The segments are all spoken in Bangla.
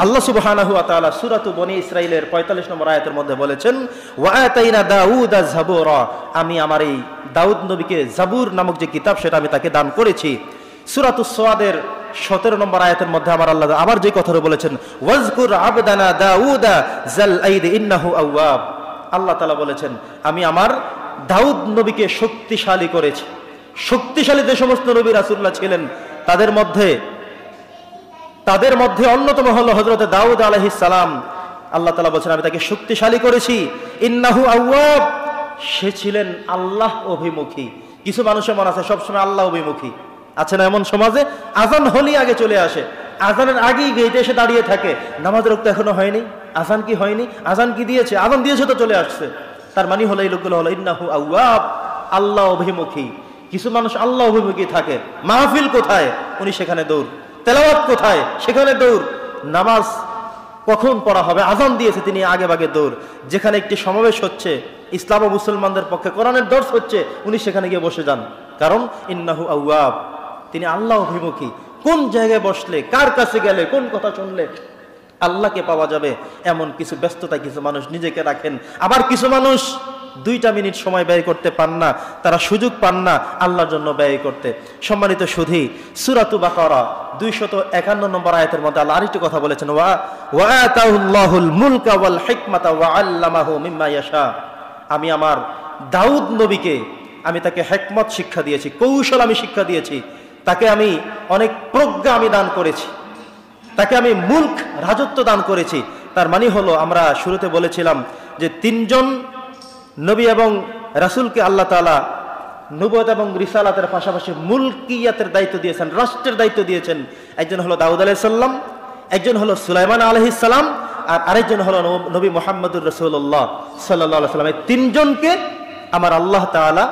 আল্লাহ সুবহানাহু ওয়া তাআলা সূরাতু বনী ইসরাঈলের ৪৫ নম্বর আয়াতের মধ্যে বলেছেন, ওয়া আতাইনা দাউদা যাবুরা, আমি আমার এই দাউদ নবীকে জাবুর নামক যে কিতাব সেটা আমি তাকে দান করেছি। সূরাতু সাদের ১৭ নম্বর আয়াতের মধ্যে আমার আল্লাহ আবার যে কথাটা বলেছেন, ওয়াজকুর আবদানা দাউদা যাল আইদ ইন্নাহু আওয়াব। আল্লাহ তাআলা বলেছেন, আমি আমার দাউদ নবীকে শক্তিশালী করেছি। শক্তিশালী যে সমস্ত নবী রাসূলুল্লাহ ছিলেন তাদের মধ্যে অন্যতম হলো হযরত দাউদ আলাইহিস সালাম। আল্লাহ তাআলা বলেছেন, আমি তাকে শক্তিশালী করেছি। ইন্নাহু আওয়াব, সে ছিলেন আল্লাহ অভিমুখী। কিছু মানুষের মন আছে সবসময় আল্লাহ অভিমুখী, আছে না এমন সমাজে? আজান হলেই আগে চলে আসে, আজানের আগেই গেটে এসে দাঁড়িয়ে থাকে, নামাজের রক্ত এখনো হয়নি, আজান কি হয়নি, আজান কি দিয়েছে, আজান দিয়েছে তো চলে আসছে। তার মানে হলো এই লোকগুলো হলো ইন্নাহু আওয়াব, আল্লাহ অভিমুখী। কিছু মানুষ আল্লাহ অভিমুখী থাকে, মাহফিল কোথায় উনি সেখানে দৌড়, তেলাওয়াত কোথায় সেখানে দৌড়, নামাজ কখন পড়া হবে আজান দিয়েছে তিনি আগে ভাগে দৌড়, যেখানে একটি সমাবেশ হচ্ছে ইসলাম ও মুসলমানদের পক্ষে কোরআনের দর্স হচ্ছে উনি সেখানে গিয়ে বসে যান। কারণ ইন্নাহু আওয়াব, তিনি আল্লাহ অভিমুখী। কোন জায়গায় বসলে, কার কাছে গেলে, কোন কথা শুনলে আল্লাহকে পাওয়া যাবে এমন কিছু ব্যস্ততা কিছু মানুষ নিজেকে রাখেন। আবার কিছু মানুষ 2টা মিনিট সময় ব্যয় করতে পান না, তারা সুযোগ পান না আল্লাহর জন্য ব্যয় করতে। সম্মানিত সুধী, সূরাতু বাকারা 251 নম্বর আয়াতের মধ্যে আল্লাহ আরেকটি কথা বলেছেন, ওয়া আতাহুল্লাহুল মুলকা ওয়াল হিকমাতা ওয়া আল্লামাহু মিম্মা ইয়াশা। আমি আমার দাউদ নবীকে আমি তাকে হিকমত শিক্ষা দিয়েছি, কৌশল আমি শিক্ষা দিয়েছি, তাকে আমি অনেক প্রজ্ঞা আমি দান করেছি, তাকে আমি মুলক রাজত্ব দান করেছি। তার মানে হলো আমরা শুরুতে বলেছিলাম যে 3জন নবী এবং রাসূলকে আল্লাহ তাআলা নবুয়ত এবং রিসালাতের পাশাপাশি মুলকিয়াতের দায়িত্ব দিয়েছেন, রাষ্ট্রের দায়িত্ব দিয়েছেন। একজন হলো দাউদ আলাইহিস সালাম, একজন হলো সুলাইমান আলাইহিস সালাম, আর আরেকজন হলো নবী মুহাম্মদুর রাসূলুল্লাহ সাল্লাল্লাহু আলাইহি ওয়াসাল্লাম। এই 3জনকে আমার আল্লাহ তাআলা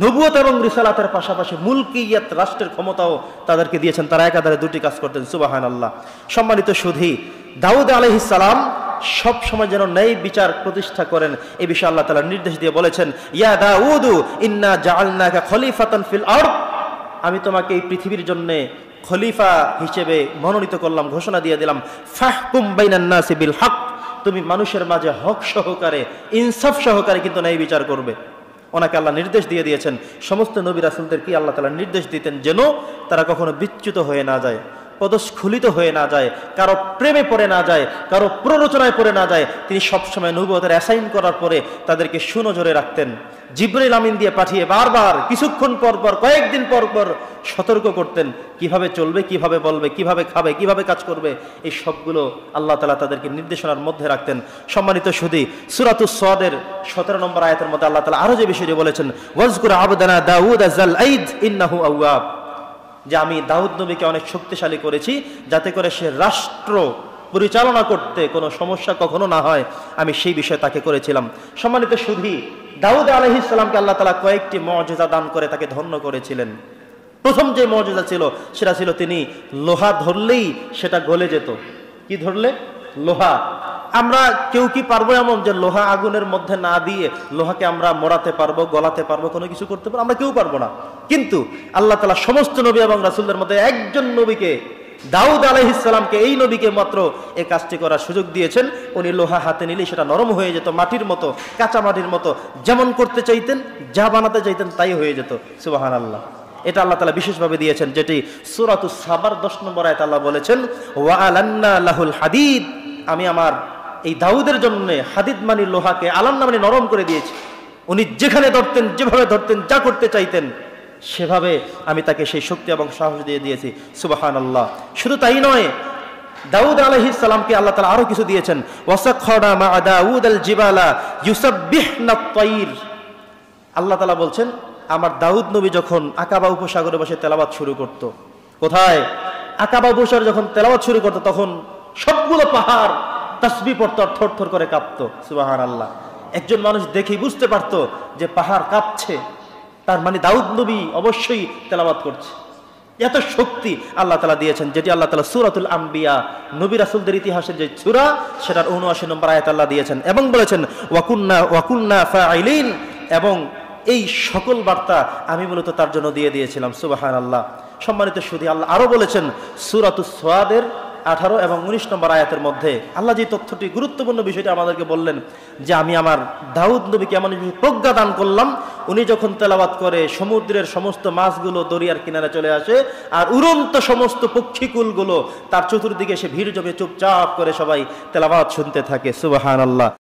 নবুয়ত এবং রিসালাতের পাশাপাশি মুলকিয়াত রাষ্ট্রের ক্ষমতাও তাদেরকে দিয়েছেন। তারা একাধারে 2টি কাজ করতেন, সুবহানাল্লাহ। সম্মানিত সুধী, দাউদ আলাইহিস সালাম সব সময় যেন ন্যায় বিচার প্রতিষ্ঠা করেন এই বিষয়ে আল্লাহ তাআলা নির্দেশ দিয়ে বলেছেন, ইয়া দাউদু ইন্না জাআলনাকা খলিফাতান ফিল আরদ, আমি তোমাকে এই পৃথিবীর জন্য খলিফা হিসেবে মনোনীত করলাম, ঘোষণা দিয়ে দিলাম। ফাহকুম বাইনান নাসি বিল হক, তুমি মানুষের মাঝে হক সহকারে, ইনসাফ সহকারে কিন্তু ন্যায় বিচার করবে। ওনাকে আল্লাহ নির্দেশ দিয়ে দিয়েছেন। সমস্ত নবী রাসূলদের কি আল্লাহ তাআলা নির্দেশ দিতেন যেন তারা কখনো বিচ্যুত হয়ে না যায়, পদস্খলিত হয়ে না যায়, কারো প্রেমে পড়ে না যায়, কারো প্ররোচনায় পড়ে না যায়। তিনি সবসময় নবুয়তের অ্যাসাইন করার পরে তাদেরকে সুনজরে রাখতেন, জিবরাইল আমিন দিয়ে পাঠিয়ে বারবার কিছুক্ষণ পর পর, কয়েকদিন পর পর সতর্ক করতেন, কিভাবে চলবে, কিভাবে বলবে, কিভাবে খাবে, কিভাবে কাজ করবে, এই সবগুলো আল্লাহ তাআলা তাদেরকে নির্দেশনার মধ্যে রাখতেন। সম্মানিত সুধী, সূরাতু সাদের 17 নম্বর আয়াতের মধ্যে আল্লাহ তাআলা আরো যে বিষয়টি বলেছেন, ওয়াজকুর আবদানা দাউদ যাল আইদ ইন্নাহু আওয়াব, যে আমি দাউদ নবীকে অনেক শক্তিশালী করেছি যাতে করে সে রাষ্ট্র পরিচালনা করতে কোনো সমস্যা কখনো না হয়, আমি সেই বিষয়ে তাকে করেছিলাম। সম্মানিত সুধী, দাউদ আলাইহিস সালামকে আল্লাহ তাআলা কয়েকটি মুজিজা দান করে তাকে ধন্য করেছিলেন। প্রথম যে মুজিজা ছিল সেটা ছিল তিনি লোহা ধরলেই সেটা গলে যেত। কি ধরলে? লোহা। আমরা কেউ কি পারবো এমন যে লোহা আগুনের মধ্যে না দিয়ে লোহাকে আমরা মোড়াতে পারবো, গলাতে পারবো, কোনো কিছু করতে পারবো? আমরা কেউ পারবো না। কিন্তু আল্লাহ তাআলা সমস্ত নবী এবং রাসূলদের মধ্যে একজন নবীকে, দাউদ আলাইহিস সালামকে, এই নবীকে মাত্র এই কাজটি করার সুযোগ দিয়েছেন। উনি লোহা হাতে নিলেই সেটা নরম হয়ে যেত, মাটির মতো, কাঁচা মাটির মতো। যেমন করতে চাইতেন, যা বানাতে চাইতেন তাই হয়ে যেত। সুবহানাল্লাহ। এটা আল্লাহ তাআলা বিশেষভাবে দিয়েছেন, যেটি সূরাতুস সাবার 10 নম্বর আয়াতে আল্লাহ বলেছেন, ওয়া আলান্না লাহুল হাদিদ, আমি আমার এই দাউদের জন্য হাদিদ মানে লোহাকে, আলান্না মানে নরম করে দিয়েছি। উনি যেখানে ধরতেন, যেভাবে ধরতেন, যা করতে চাইতেন সেভাবে আমি তাকে সেই শক্তি এবং সাহস দিয়ে দিয়েছি। সুবহানাল্লাহ। শুধু তাই নয়, দাউদ আলাইহিস সালামকে আল্লাহ তাআলা আরো কিছু দিয়েছেন, ওয়াসাখখারা মা দাউদ আল জিবালা ইউসাব্বিহনা আত-তাইর। আল্লাহ তাআলা বলছেন, আমার দাউদ নবী যখন আকাবা উপসাগরে বসে তেলাওয়াত শুরু করত, কোথায়? আকাবা উপসাগরে যখন তেলাওয়াত শুরু করত তখন সবগুলো পাহাড় তাসবিহ পড়তো, থরথর করে কাঁপতো। সুবহানাল্লাহ। একজন মানুষ দেখেই বুঝতে পারতো যে পাহাড় কাঁপছে, তার মানে দাউদ নবী অবশ্যই তেলাওয়াত করছে। এত শক্তি আল্লাহ তাআলা দিয়েছেন, যেটি আল্লাহ তাআলা সূরাতুল আম্বিয়া, নবী রাসূলদের ইতিহাসের যে সূরা, সেটার ৭৯ নম্বর আয়াত আল্লাহ দিয়েছেন এবং বলেছেন ওয়াকুন্না ফাইলিন, এবং এই সকল বার্তা আমি মূলত তার জন্য দিয়ে দিয়েছিলাম। সুবহানাল্লাহ। সম্মানিত সুধী, আল্লাহ আরো বলেছেন সূরাতুস সাদের 18 এবং 19 নম্বর আয়াতের মধ্যে আল্লাহ যে তথ্যটি গুরুত্বপূর্ণ বিষয়টি আমাদেরকে বললেন যে আমি আমার দাউদ নবীকে এমন প্রজ্ঞা দান করলাম, উনি যখন তেলাওয়াত করে সমুদ্রের সমস্ত মাছগুলো দরিয়ার কিনারে চলে আসে, আর উড়ন্ত সমস্ত পক্ষীকুলগুলো তার চতুর্দিকে সে ভিড় জমে চুপচাপ করে সবাই তেলাওয়াত শুনতে থাকে। সুবহানাল্লাহ।